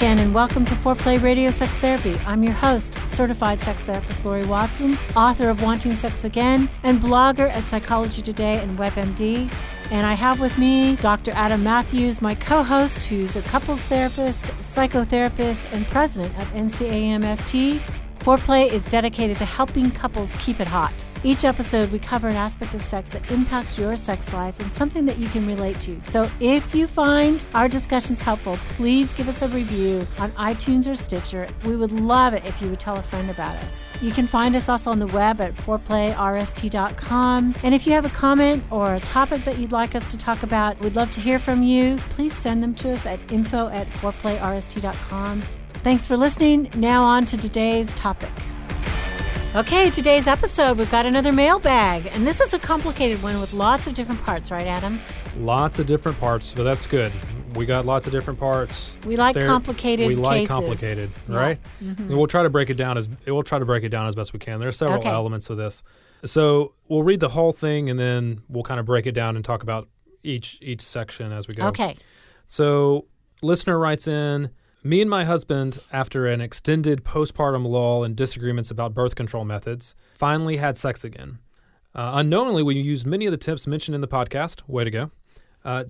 again, and welcome to Foreplay Radio Sex Therapy. I'm your host, certified sex therapist Lori Watson, author of Wanting Sex Again, and blogger at Psychology Today and WebMD. And I have with me Dr. Adam Matthews, my co-host, who's a couples therapist, psychotherapist, and president of NCAMFT. Foreplay is dedicated to helping couples keep it hot. Each episode, we cover an aspect of sex that impacts your sex life and something that you can relate to. So if you find our discussions helpful, please give us a review on iTunes or Stitcher. We would love it if you would tell a friend about us. You can find us also on the web at foreplayrst.com. And if you have a comment or a topic that you'd like us to talk about, we'd love to hear from you. Please send them to us at info@foreplayrst.com. Thanks for listening. Now on to today's topic. Okay, today's episode, we've got another mailbag, and this is a complicated one with lots of different parts, right, Adam? Lots of different parts, but that's good. We got lots of different parts. We like complicated cases. We like complicated, right? Yeah. Mm-hmm. We'll try to break it down as best we can. There are several elements of this. So we'll read the whole thing, and then we'll kind of break it down and talk about each section as we go. Okay. So listener writes in, me and my husband, after an extended postpartum lull and disagreements about birth control methods, finally had sex again. Unknowingly, we used many of the tips mentioned in the podcast, way to go,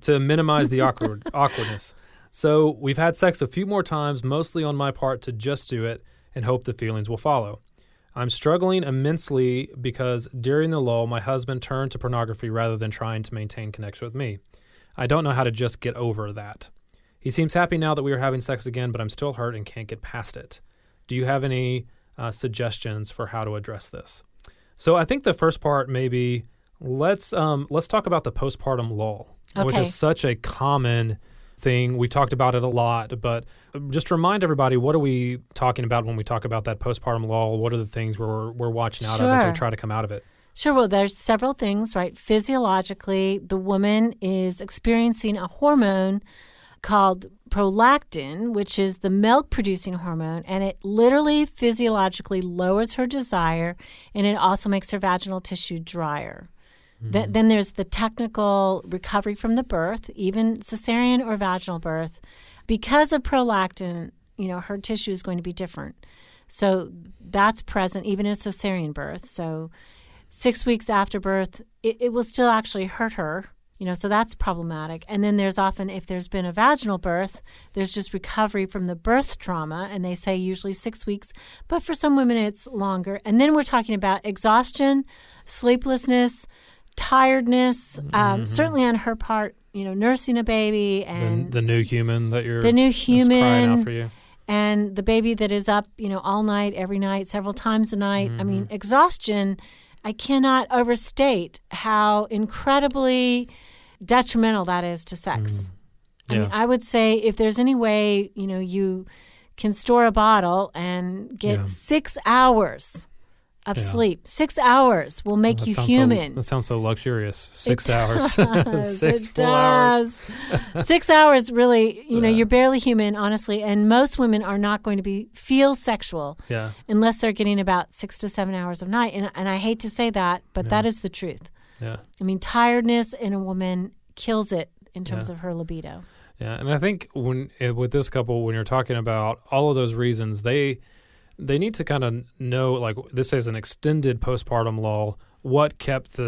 to minimize the awkwardness. So we've had sex a few more times, mostly on my part, to just do it and hope the feelings will follow. I'm struggling immensely because during the lull, my husband turned to pornography rather than trying to maintain connection with me. I don't know how to just get over that. He seems happy now that we are having sex again, but I'm still hurt and can't get past it. Do you have any suggestions for how to address this? So I think the first part maybe let's talk about the postpartum lull, which is such a common thing. We talked about it a lot, but just remind everybody, what are we talking about when we talk about that postpartum lull? What are the things we're watching out of as we try to come out of it? Sure. Well, there's several things, right? Physiologically, the woman is experiencing a hormone called prolactin, which is the milk-producing hormone, and it literally physiologically lowers her desire, and it also makes her vaginal tissue drier. Mm-hmm. Then there's the technical recovery from the birth, even cesarean or vaginal birth. Because of prolactin, her tissue is going to be different. So that's present even in a cesarean birth. So 6 weeks after birth, it will still actually hurt her. So that's problematic. And then there's often, if there's been a vaginal birth, there's just recovery from the birth trauma, and they say usually 6 weeks, but for some women it's longer. And then we're talking about exhaustion, sleeplessness, tiredness, certainly on her part, nursing a baby and the new human that you're crying out for you. And the baby that is up, all night, every night, several times a night. Mm-hmm. I mean, exhaustion, I cannot overstate how incredibly detrimental that is to sex. Yeah. I mean, I would say if there's any way, you can store a bottle and get 6 hours of sleep. 6 hours will make you human. That sounds so luxurious. 6 hours. It does. 6 hours, really, you're barely human, honestly, and most women are not going to feel sexual unless they're getting about 6 to 7 hours of night. And I hate to say that, but that is the truth. Yeah. I mean, tiredness in a woman kills it in terms of her libido. Yeah, and I think with this couple, when you're talking about all of those reasons, they need to kind of know, like this is an extended postpartum lull, what kept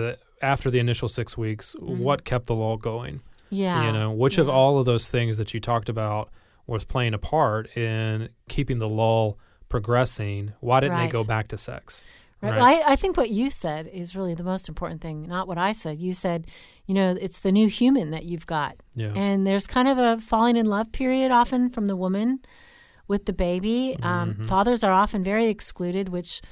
after the initial 6 weeks, what kept the lull going? Yeah. Which of all of those things that you talked about was playing a part in keeping the lull progressing? Why didn't they go back to sex? Right. Well, I think what you said is really the most important thing, not what I said. You said, it's the new human that you've got. Yeah. And there's kind of a falling in love period often from the woman with the baby. Fathers are often very excluded, which,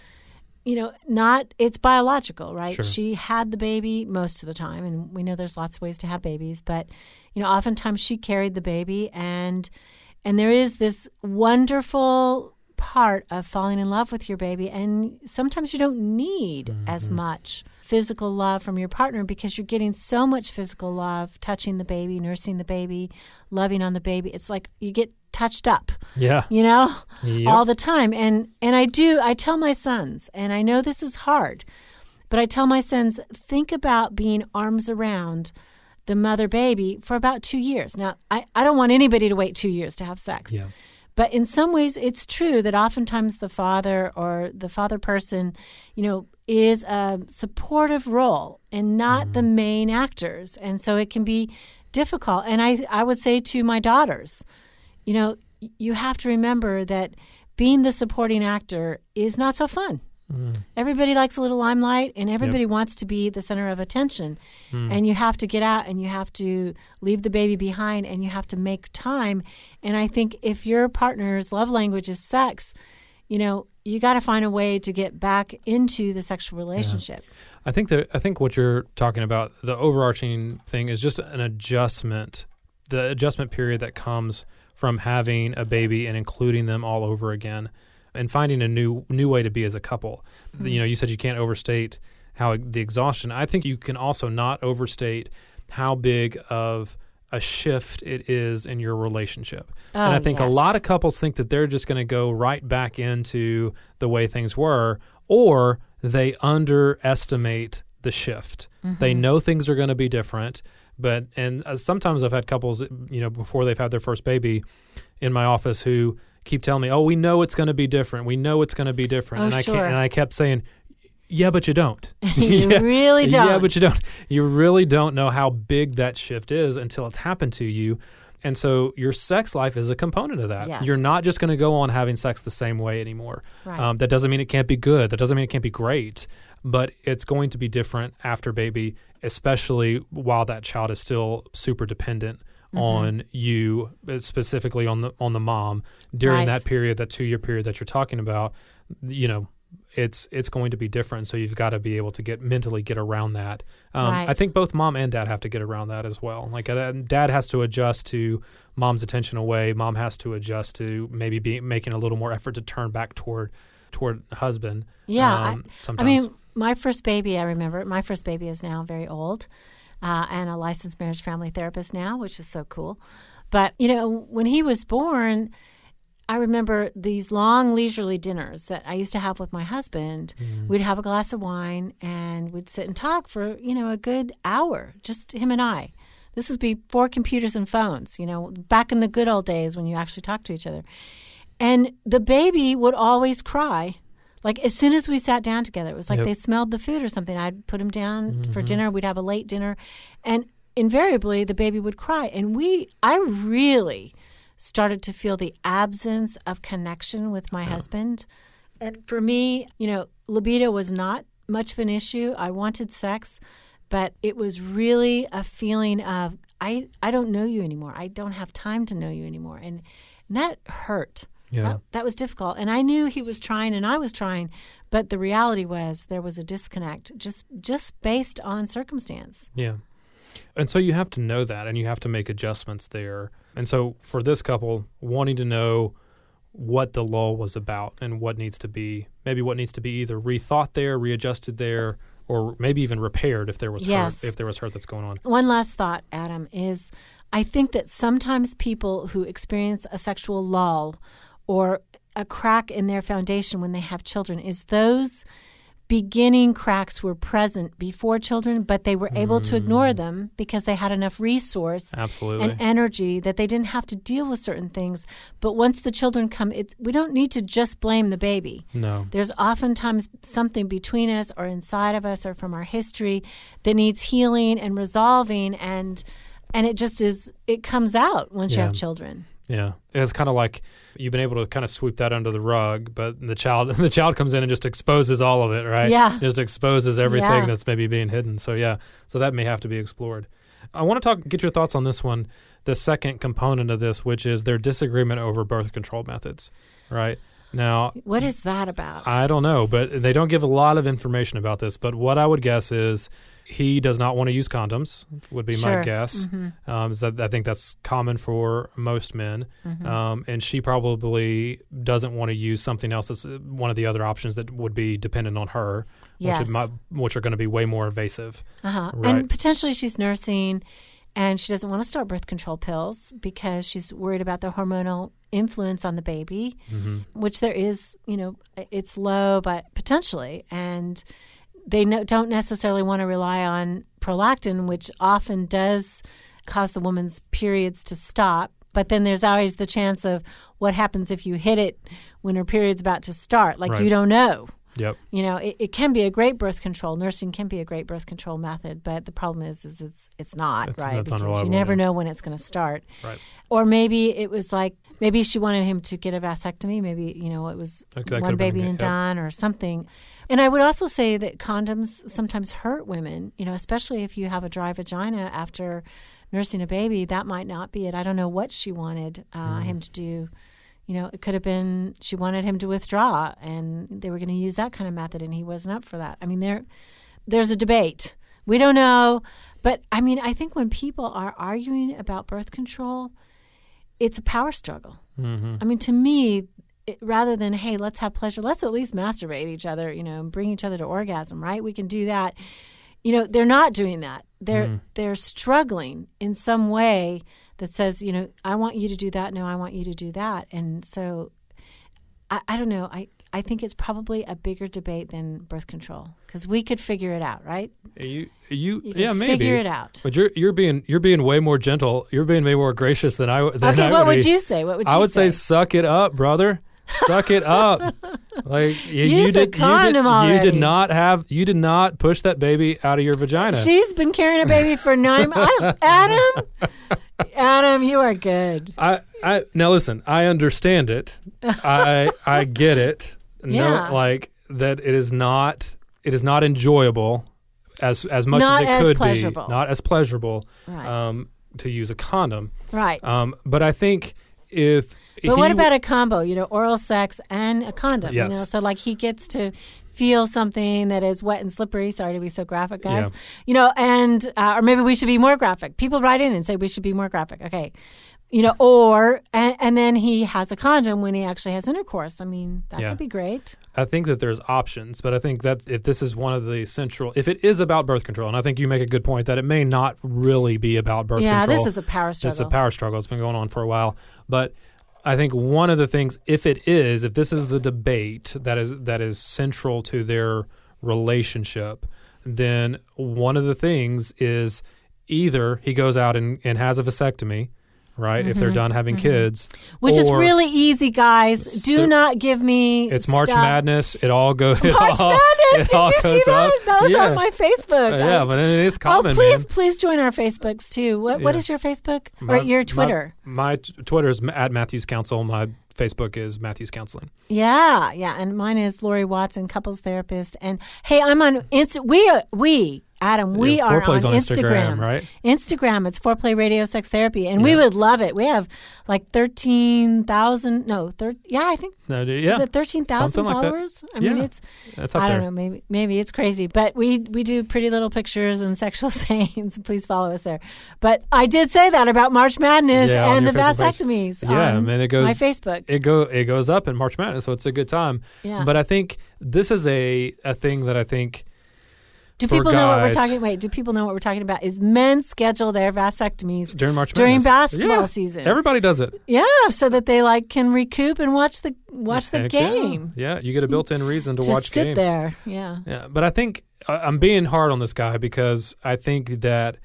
it's biological, right? Sure. She had the baby most of the time, and we know there's lots of ways to have babies, but, oftentimes she carried the baby, and there is this wonderful part of falling in love with your baby, and sometimes you don't need as much physical love from your partner because you're getting so much physical love, touching the baby, nursing the baby, loving on the baby. It's like you get touched up, all the time. And I tell my sons, and I know this is hard, but I tell my sons, think about being arms around the mother baby for about 2 years. Now, I don't want anybody to wait 2 years to have sex. Yeah. But in some ways, it's true that oftentimes the father or the father person, is a supportive role and not the main actors. And so it can be difficult. And I would say to my daughters, you have to remember that being the supporting actor is not so fun. Everybody likes a little limelight, and everybody wants to be the center of attention. And you have to get out, and you have to leave the baby behind, and you have to make time. And I think if your partner's love language is sex, you got to find a way to get back into the sexual relationship. I think what you're talking about, the overarching thing, is just an adjustment, the adjustment period that comes from having a baby and including them all over again, and finding a new way to be as a couple. You said you can't overstate how the exhaustion. I think you can also not overstate how big of a shift it is in your relationship. And I think a lot of couples think that they're just going to go right back into the way things were, or they underestimate the shift. They know things are going to be different, and sometimes I've had couples, before they've had their first baby in my office who keep telling me, we know it's going to be different. We know it's going to be different. And I kept saying, yeah, but you don't. You really don't. Yeah, but you don't. You really don't know how big that shift is until it's happened to you. And so your sex life is a component of that. Yes. You're not just going to go on having sex the same way anymore. Right. That doesn't mean it can't be good. That doesn't mean it can't be great. But it's going to be different after baby, especially while that child is still super dependent on you, specifically on the mom during that period, that 2-year period that you're talking about. It's going to be different. So you've got to be able to mentally get around that. I think both mom and dad have to get around that as well. Like dad has to adjust to mom's attention away. Mom has to adjust to maybe making a little more effort to turn back toward husband. Yeah. Sometimes. My first baby, I remember, my first baby is now very old. And a licensed marriage family therapist now, which is so cool. But, when he was born, I remember these long leisurely dinners that I used to have with my husband. We'd have a glass of wine and we'd sit and talk for, a good hour, just him and I. This was before computers and phones, back in the good old days when you actually talked to each other. And the baby would always cry. Like as soon as we sat down together, it was like they smelled the food or something. I'd put him down for dinner. We'd have a late dinner. And invariably the baby would cry. And I really started to feel the absence of connection with my husband. And for me, libido was not much of an issue. I wanted sex, but it was really a feeling of, I don't know you anymore. I don't have time to know you anymore. And that hurt. Yeah. That was difficult. And I knew he was trying and I was trying, but the reality was there was a disconnect just based on circumstance. Yeah. And so you have to know that, and you have to make adjustments there. And so for this couple, wanting to know what the lull was about and what needs to be either rethought there, readjusted there, or maybe even repaired if there was hurt that's going on. One last thought, Adam, is I think that sometimes people who experience a sexual lull or a crack in their foundation when they have children is those beginning cracks were present before children, but they were able to ignore them because they had enough resource and energy that they didn't have to deal with certain things. But once the children come, we don't need to just blame the baby. No. There's oftentimes something between us or inside of us or from our history that needs healing and resolving, and it comes out once you have children. Yeah. It's kind of like you've been able to kind of sweep that under the rug, but the child comes in and just exposes all of it, right? Yeah. Just exposes everything that's maybe being hidden. So that may have to be explored. I want to get your thoughts on this one, the second component of this, which is their disagreement over birth control methods, right? Now, what is that about? I don't know, but they don't give a lot of information about this. But what I would guess is he does not want to use condoms, would be my guess. I think that's common for most men. And she probably doesn't want to use something else that's one of the other options that would be dependent on her, which are going to be way more invasive. Right? And potentially she's nursing, and she doesn't want to start birth control pills because she's worried about the hormonal influence on the baby, which there is, it's low, but potentially. And they don't necessarily want to rely on prolactin, which often does cause the woman's periods to stop. But then there's always the chance of, what happens if you hit it when her period's about to start. Like, Right. you don't know. Yep. It can be a great birth control. Nursing can be a great birth control method, but the problem is it's not, right? That's because unreliable, you never yeah. know when it's going to start. Right. Or maybe it was like, maybe she wanted him to get a vasectomy. Maybe, it was That could one have been baby it, and yep. done or something. And I would also say that condoms sometimes hurt women, especially if you have a dry vagina after nursing a baby. That might not be it. I don't know what she wanted him to do. It could have been she wanted him to withdraw, and they were going to use that kind of method, and he wasn't up for that. I mean, there's a debate. We don't know. But, I think when people are arguing about birth control, it's a power struggle. Mm-hmm. To me, rather than, hey, let's have pleasure, let's at least masturbate each other, and bring each other to orgasm, right? We can do that. They're not doing that. They're struggling in some way that says, I want you to do that. No, I want you to do that. And so I don't know. I think it's probably a bigger debate than birth control because we could figure it out, right? You yeah, maybe figure it out. But you're being way more gentle. You're being way more gracious than I would. Okay, what would you say? What would you say? I would say, suck it up, brother. Suck it up. Like Use a condom already. You did not push that baby out of your vagina. She's been carrying a baby for 9 months. Adam, you are good. Now listen, I understand it. I get it. Yeah. No, like that it is not enjoyable as much Not as it as could pleasurable. be. Not as pleasurable. Right. To use a condom. Right. But I think if But what about a combo, oral sex and a condom, Yes. So like he gets to feel something that is wet and slippery. Sorry to be so graphic, guys. Yeah. And or maybe we should be more graphic. People write in and say we should be more graphic. Okay. Or and then he has a condom when he actually has intercourse. That could be great. I think that there's options, but I think that if this is one of the central, if it is about birth control, and I think you make a good point that it may not really be about birth control. Yeah, this is a power struggle. It's a power struggle. It's been going on for a while. But I think one of the things, if this is the debate that is central to their relationship, then one of the things is either he goes out and has a vasectomy, right? Mm-hmm, if they're done having kids. Which is really easy, guys. Do not give me It's March stuff. Madness. It all goes Madness. Did you see that? That was on my Facebook. Yeah, but it is common. Oh, please, man. please join our Facebooks too. What is your Facebook or your Twitter? My Twitter is at Matthews Counsel. My Facebook is Matthews Counseling. Yeah, and mine is Lori Watson, couples therapist. And hey, I'm on Adam, we are on Instagram, right? Instagram, it's Foreplay Radio Sex Therapy, and we would love it. We have like 13,000. I think. Is it 13,000 followers? Like that. That's up I there. don't know. Maybe it's crazy, but we do pretty little pictures and sexual sayings. Please follow us there. But I did say that about March Madness and the vasectomies. It goes my Facebook. It goes up in March Madness, so it's a good time. Yeah. But I think this is a thing that I think. Do people know what we're talking? Wait, do people know what we're talking about? Is men schedule their vasectomies during March Madness, during basketball season? Everybody does it. Yeah, so that they can recoup and watch the game. Yeah, you get a built-in reason to just watch sit games. There. Yeah. But I think I'm being hard on this guy because I think that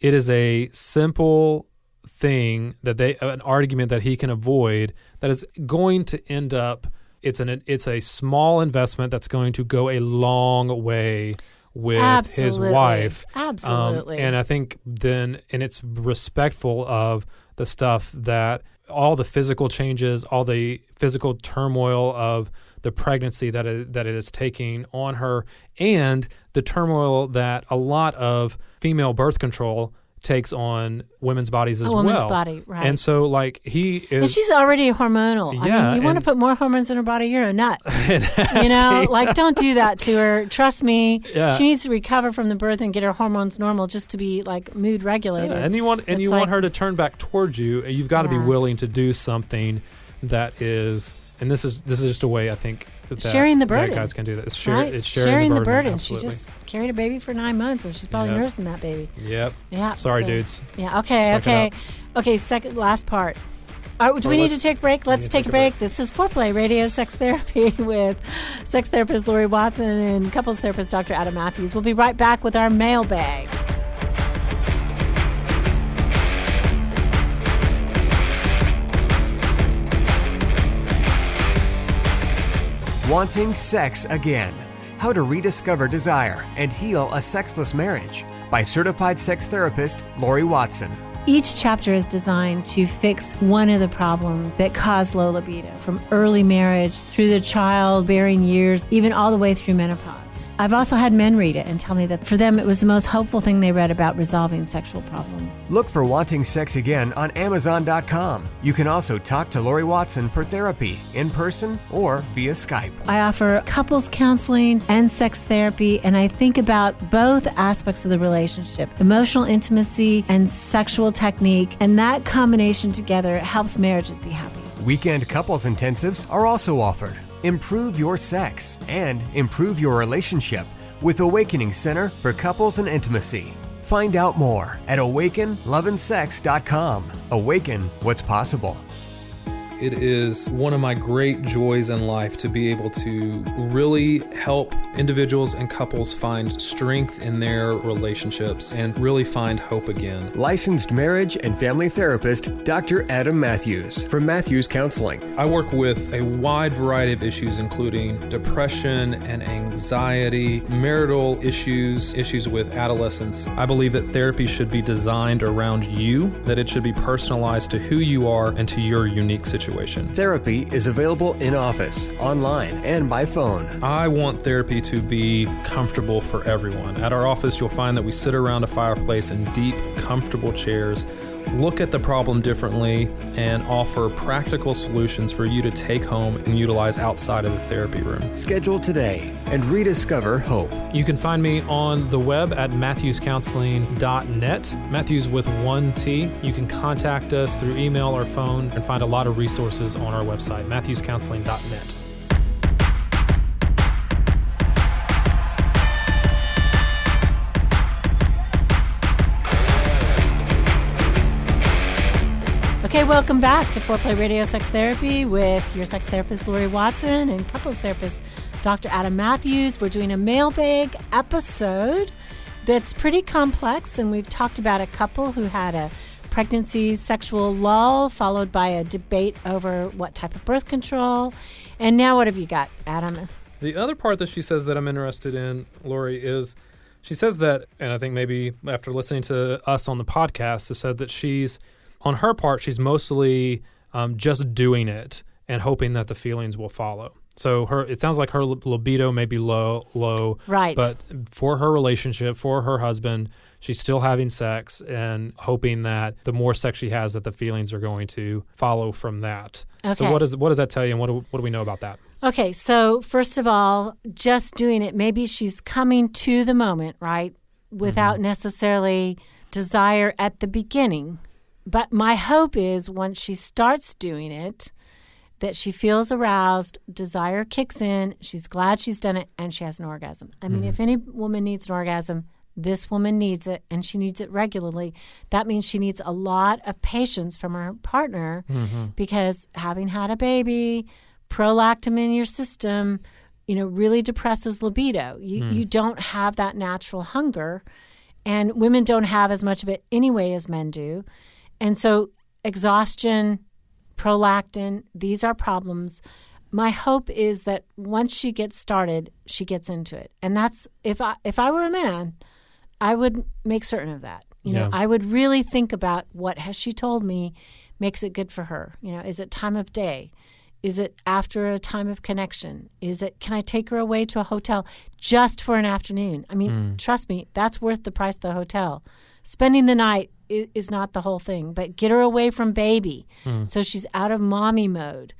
it is a simple thing that an argument that he can avoid that is going to end up. It's a small investment that's going to go a long way with his wife. Absolutely. And I think and it's respectful of the stuff that all the physical changes, all the physical turmoil of the pregnancy that it is taking on her, and the turmoil that a lot of female birth control takes on women's bodies as well. Woman's body, right. And so, he is... And she's already hormonal. Yeah. You want to put more hormones in her body, you're a nut. Don't don't do that to her. Trust me. Yeah. She needs to recover from the birth and get her hormones normal just to be, mood regulated. Yeah. And you want her to turn back towards you. You've got to be willing to do something that is... And this is just a way, I think... sharing the burden. That guys can do that. It's sharing the burden. Absolutely. She just carried a baby for 9 months, and she's probably nursing that baby. Yep. Yeah. Sorry, dudes. Yeah. Okay. Last part. Do we need to take a break? Let's take a break. This is Foreplay Radio Sex Therapy with sex therapist Lori Watson and couples therapist Dr. Adam Matthews. We'll be right back with our mailbag. Wanting Sex Again: How to Rediscover Desire and Heal a Sexless Marriage by certified sex therapist Lori Watson. Each chapter is designed to fix one of the problems that cause low libido, from early marriage through the childbearing years, even all the way through menopause. I've also had men read it and tell me that for them it was the most hopeful thing they read about resolving sexual problems. Look for Wanting Sex Again on Amazon.com. You can also talk to Lori Watson for therapy in person or via Skype. I offer couples counseling and sex therapy, and I think about both aspects of the relationship, emotional intimacy and sexual technique, and that combination together helps marriages be happy. Weekend couples intensives are also offered. Improve your sex and improve your relationship with Awakening Center for Couples and Intimacy. Find out more at awakenloveandsex.com. Awaken what's possible. It is one of my great joys in life to be able to really help individuals and couples find strength in their relationships and really find hope again. Licensed marriage and family therapist Dr. Adam Matthews from Matthews Counseling. I work with a wide variety of issues, including depression and anxiety, marital issues, issues with adolescence. I believe that therapy should be designed around you, that it should be personalized to who you are and to your unique situation. Therapy is available in office, online, and by phone. I want therapy to be comfortable for everyone. At our office, you'll find that we sit around a fireplace in deep, comfortable chairs, look at the problem differently, and offer practical solutions for you to take home and utilize outside of the therapy room. Schedule today and rediscover hope. You can find me on the web at matthewscounseling.net, Matthews with one T. You can contact us through email or phone and find a lot of resources on our website, matthewscounseling.net. Okay, welcome back to Foreplay Radio Sex Therapy with your sex therapist, Lori Watson, and couples therapist, Dr. Adam Matthews. We're doing a mailbag episode that's pretty complex, and we've talked about a couple who had a pregnancy sexual lull followed by a debate over what type of birth control. And now what have you got, Adam? The other part that she says that I'm interested in, Lori, is she says that, and I think maybe after listening to us on the podcast, has said that on her part, she's mostly just doing it and hoping that the feelings will follow. So it sounds like her libido may be low, right? But for her relationship, for her husband, she's still having sex and hoping that the more sex she has, that the feelings are going to follow from that. Okay. So what does that tell you, and what do we know about that? Okay, so first of all, just doing it, maybe she's coming to the moment, right, without necessarily desire at the beginning. But my hope is once she starts doing it, that she feels aroused, desire kicks in, she's glad she's done it, and she has an orgasm. I mean, if any woman needs an orgasm, this woman needs it, and she needs it regularly. That means she needs a lot of patience from her partner because having had a baby, prolactin in your system, really depresses libido. You don't have that natural hunger, and women don't have as much of it anyway as men do. And so exhaustion, prolactin, these are problems. My hope is that once she gets started, she gets into it. And that's, if I were a man, I would make certain of that. I would really think about what has she told me makes it good for her. Is it time of day? Is it after a time of connection? Can I take her away to a hotel just for an afternoon? I mean, trust me, that's worth the price of the hotel. Spending the night is not the whole thing, but get her away from baby so she's out of mommy mode.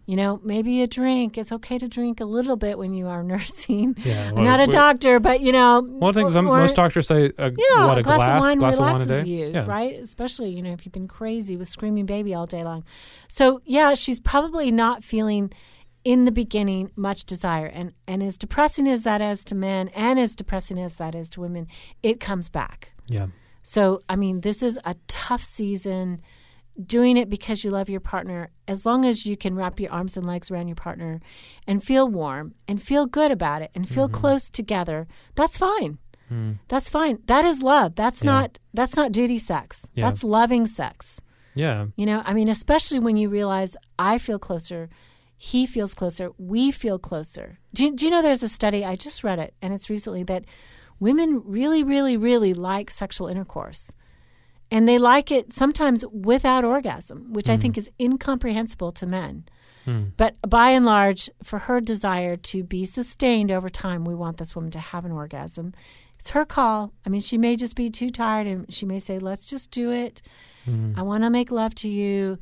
Maybe a drink. It's okay to drink a little bit when you are nursing. Yeah, I'm not a doctor, but one thing most doctors say, a glass of wine relaxes a day? You, right? Especially if you've been crazy with screaming baby all day long. So yeah, she's probably not feeling in the beginning much desire, and as depressing as that is to men, and as depressing as that is to women, it comes back. Yeah. So I mean, this is a tough season. Doing it because you love your partner, as long as you can wrap your arms and legs around your partner and feel warm and feel good about it and feel close together, that's fine. That's fine. That is love. That's not duty sex. Yeah. That's loving sex. Yeah. I mean, especially when you realize I feel closer he feels closer, we feel closer. Do you know there's a study, I just read it, and it's recently, that women really, really, really like sexual intercourse. And they like it sometimes without orgasm, which I think is incomprehensible to men. But by and large, for her desire to be sustained over time, we want this woman to have an orgasm. It's her call. I mean, she may just be too tired and she may say, let's just do it. I want to make love to you.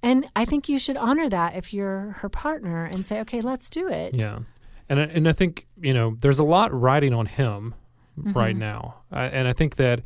And I think you should honor that if you're her partner and say, okay, let's do it. Yeah. And I think, there's a lot riding on him right now. And I think that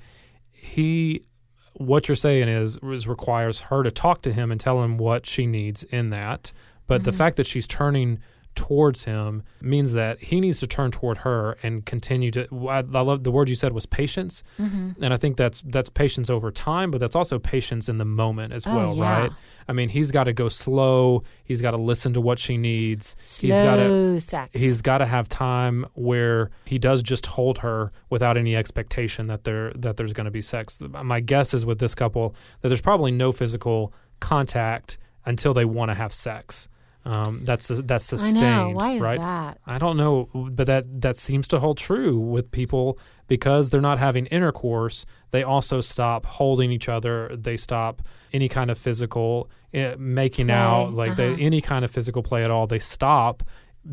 what you're saying is requires her to talk to him and tell him what she needs in that. But the fact that she's turning towards him means that he needs to turn toward her and continue to. I love the word you said was patience, and I think that's patience over time, but that's also patience in the moment as well, right? I mean, he's got to go slow. He's got to listen to what she needs. Slow sex. He's got to have time where he does just hold her without any expectation that there's going to be sex. My guess is with this couple that there's probably no physical contact until they want to have sex. That's sustained. I know. Why is right? that? I don't know, but that seems to hold true with people because they're not having intercourse. They also stop holding each other. They stop any kind of physical making play. out, like any kind of physical play at all. They stop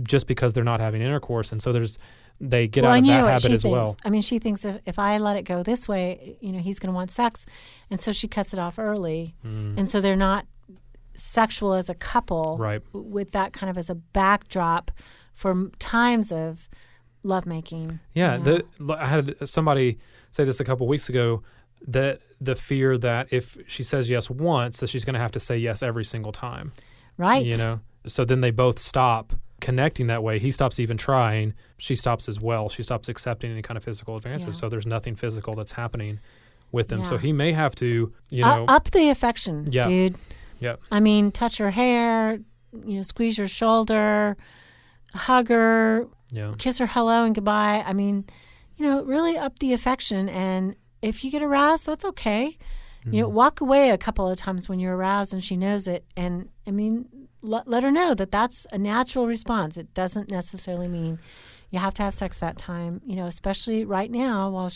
just because they're not having intercourse, and so they get out of that habit as well. I mean, she thinks if I let it go this way, he's going to want sex, and so she cuts it off early, and so they're not sexual as a couple, right, with that kind of as a backdrop for times of lovemaking. Yeah, I had somebody say this a couple weeks ago, that the fear that if she says yes once, that she's going to have to say yes every single time. Right. So then they both stop connecting that way. He stops even trying. She stops as well. She stops accepting any kind of physical advances. Yeah. So there's nothing physical that's happening with them. Yeah. So he may have to, up the affection, dude. Yep. I mean, touch her hair, squeeze her shoulder, hug her, kiss her hello and goodbye. I mean, really up the affection. And if you get aroused, that's okay. Walk away a couple of times when you're aroused and she knows it. And, I mean, let her know that that's a natural response. It doesn't necessarily mean you have to have sex that time, especially right now while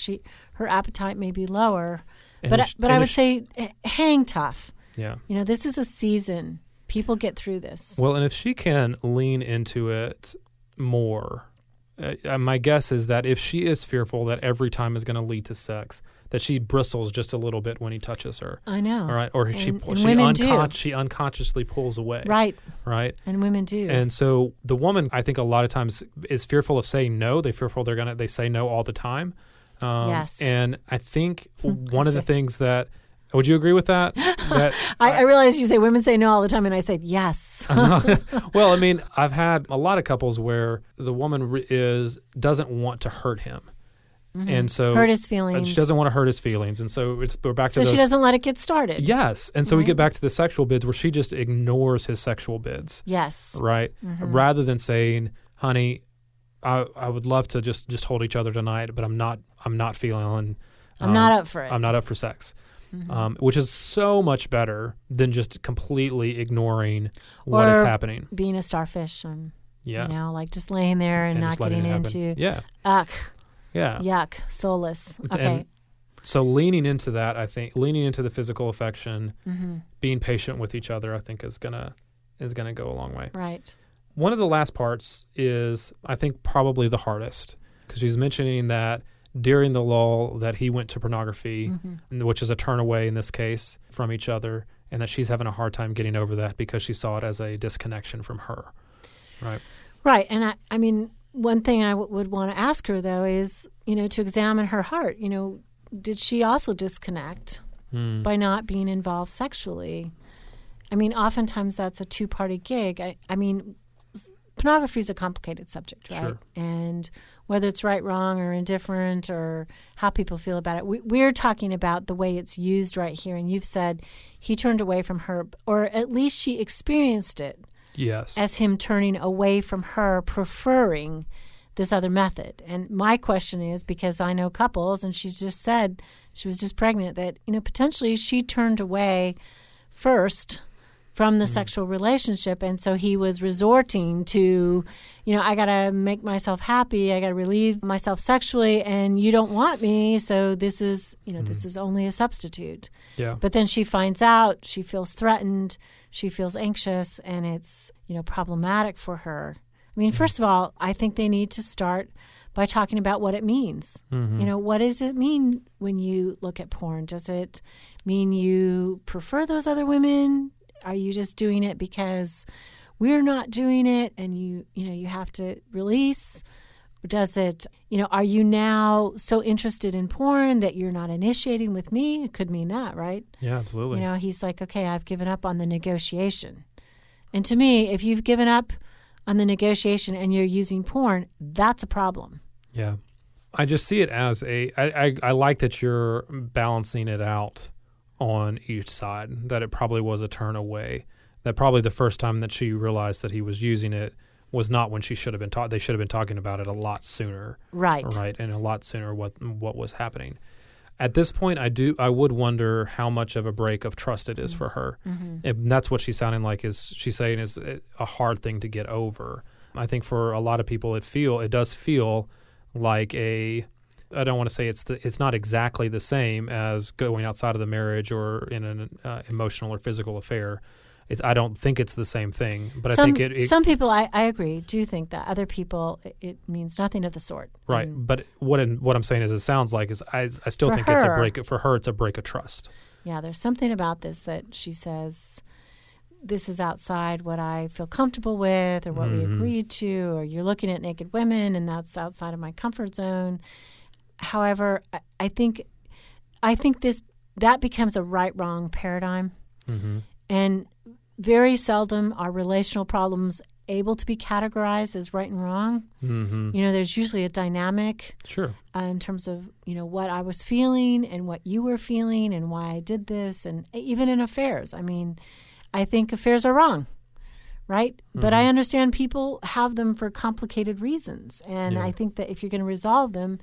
her appetite may be lower. But I would say hang tough. Yeah. This is a season. People get through this. Well, and if she can lean into it more, my guess is that if she is fearful that every time is going to lead to sex, that she bristles just a little bit when he touches her. I know. All right. Or she unconsciously pulls away. Right. Right. And women do. And so the woman, I think a lot of times is fearful of saying no. They're fearful they say no all the time. Yes. And I think one of the things that, would you agree with that? I realize you say women say no all the time, and I said yes. Well, I mean, I've had a lot of couples where the woman doesn't want to hurt him. And so hurt his feelings. She doesn't want to hurt his feelings. And so we're back to those. So she doesn't let it get started. Yes. And so we get back to the sexual bids where she just ignores his sexual bids. Yes. Right? Rather than saying, honey, I would love to just hold each other tonight, but I'm not feeling I'm not up for it. I'm not up for sex. Which is so much better than just completely ignoring what is happening. Being a starfish and, like just laying there and not getting into. Yeah. Yuck. Soulless. Okay. And so leaning into that, I think, leaning into the physical affection, being patient with each other, I think is gonna go a long way. Right. One of the last parts is, I think, probably the hardest, because she's mentioning that during the lull that he went to pornography, which is a turn away in this case from each other, and that she's having a hard time getting over that because she saw it as a disconnection from her. Right. Right. And I mean, one thing I would want to ask her, though, is, to examine her heart. Did she also disconnect by not being involved sexually? I mean, oftentimes that's a two-party gig. I mean, pornography is a complicated subject, right? Sure. And whether it's right, wrong, or indifferent, or how people feel about it, we're talking about the way it's used right here. And you've said he turned away from her, or at least she experienced it. Yes. As him turning away from her, preferring this other method. And my question is, because I know couples, and she's just said she was just pregnant, that potentially she turned away first from the sexual relationship. And so he was resorting to, I got to make myself happy. I got to relieve myself sexually, and you don't want me. So this is, this is only a substitute. Yeah. But then she finds out, she feels threatened, she feels anxious, and it's, problematic for her. I mean, first of all, I think they need to start by talking about what it means. What does it mean when you look at porn? Does it mean you prefer those other women? Are you just doing it because we're not doing it and you have to release? Does it, are you now so interested in porn that you're not initiating with me? It could mean that, right? Yeah, absolutely. He's like, okay, I've given up on the negotiation. And to me, if you've given up on the negotiation and you're using porn, that's a problem. Yeah. I just see it as I like that you're balancing it out on each side, that it probably was a turn away, that probably the first time that she realized that he was using it was not when she should have been they should have been talking about it a lot sooner. Right. And a lot sooner what was happening. At this point, I would wonder how much of a break of trust it is for her. And that's what she's sounding like she's saying is a hard thing to get over. I think for a lot of people it does feel like I don't want to say it's not exactly the same as going outside of the marriage or in an emotional or physical affair. I don't think it's the same thing, but I think some people, I agree, do think that. Other people, it means nothing of the sort. Right, but what I'm saying is, it sounds like I still think it's a break for her. It's a break of trust. Yeah, there's something about this that she says, this is outside what I feel comfortable with, or what we agreed to, or you're looking at naked women, and that's outside of my comfort zone. However, I think that becomes a right-wrong paradigm, and very seldom are relational problems able to be categorized as right and wrong. There's usually a dynamic, sure, in terms of what I was feeling and what you were feeling and why I did this, and even in affairs. I mean, I think affairs are wrong, right? But I understand people have them for complicated reasons, and I think that if you're going to resolve them,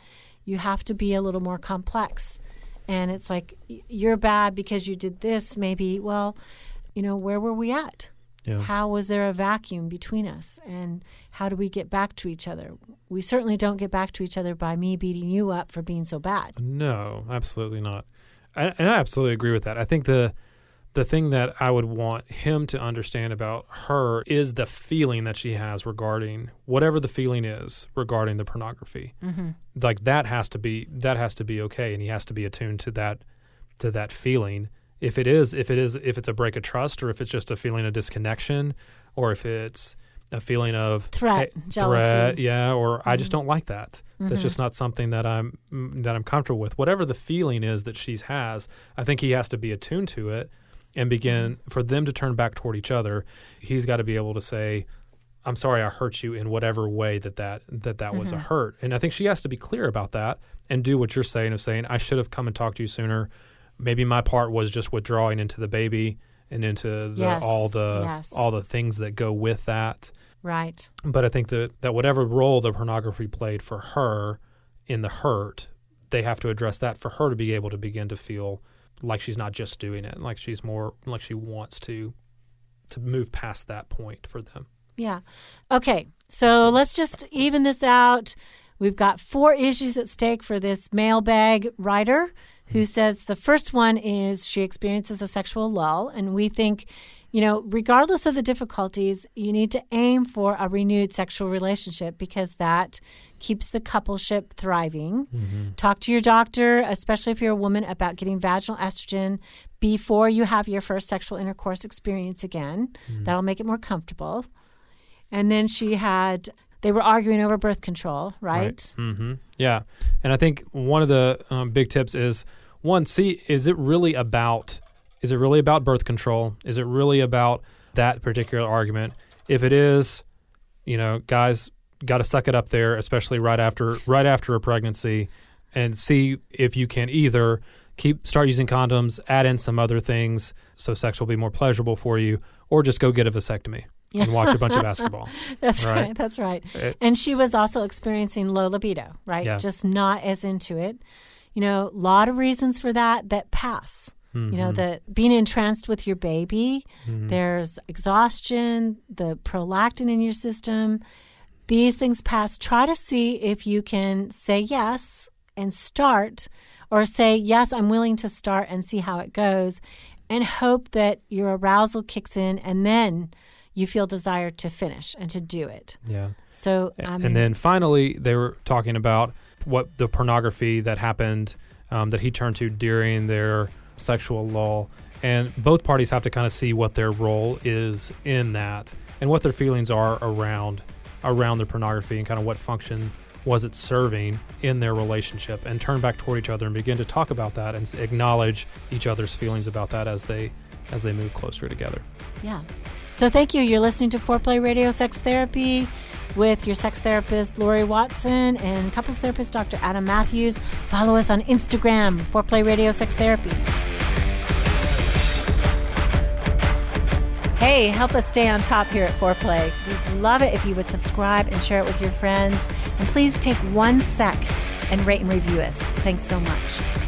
you have to be a little more complex. And it's like, you're bad because you did this. Maybe, well, where were we at? Yeah. How was there a vacuum between us? And how do we get back to each other? We certainly don't get back to each other by me beating you up for being so bad. No, absolutely not. And I absolutely agree with that. I think the thing that I would want him to understand about her is the feeling that she has regarding whatever the feeling is regarding the pornography. Like that has to be okay, and he has to be attuned to that feeling. If it's a break of trust, or if it's just a feeling of disconnection, or if it's a feeling of threat, jealousy, or I just don't like that. That's just not something that I'm comfortable with. Whatever the feeling is that she has, I think he has to be attuned to it and begin for them to turn back toward each other. He's got to be able to say, I'm sorry I hurt you in whatever way that was a hurt. And I think she has to be clear about that and do what you're saying of saying, I should have come and talked to you sooner. Maybe my part was just withdrawing into the baby and into all the things that go with that. Right. But I think that whatever role the pornography played for her in the hurt, they have to address that for her to be able to begin to feel like she's not just doing it, like she's more like she wants to move past that point for them. Yeah. Okay. So let's just even this out. We've got 4 issues at stake for this mailbag writer who says the first one is she experiences a sexual lull. And we think, regardless of the difficulties, you need to aim for a renewed sexual relationship because that keeps the coupleship thriving. Talk to your doctor, especially if you're a woman, about getting vaginal estrogen before you have your first sexual intercourse experience again. That'll make it more comfortable. And then they were arguing over birth control, right? Yeah. And I think one of the big tips is, is it really about birth control? Is it really about that particular argument? If it is, guys got to suck it up there, especially right after a pregnancy, and see if you can either start using condoms, add in some other things so sex will be more pleasurable for you, or just go get a vasectomy. And watch a bunch of basketball. That's right. That's right. And she was also experiencing low libido, right? Yeah. Just not as into it. A lot of reasons for that pass. the being entranced with your baby. There's exhaustion, the prolactin in your system. These things pass. Try to see if you can say yes and start, or say, yes, I'm willing to start and see how it goes, and hope that your arousal kicks in and then you feel desire to finish and to do it. Yeah. So, and then finally, they were talking about what the pornography that happened that he turned to during their sexual lull. And both parties have to kind of see what their role is in that and what their feelings are around the pornography and kind of what function was it serving in their relationship, and turn back toward each other and begin to talk about that and acknowledge each other's feelings about that as they move closer together. Yeah. So thank you. You're listening to Foreplay Radio Sex Therapy with your sex therapist, Lori Watson, and couples therapist, Dr. Adam Matthews. Follow us on Instagram, Foreplay Radio Sex Therapy. Hey, help us stay on top here at Foreplay. We'd love it if you would subscribe and share it with your friends. And please take 1 sec and rate and review us. Thanks so much.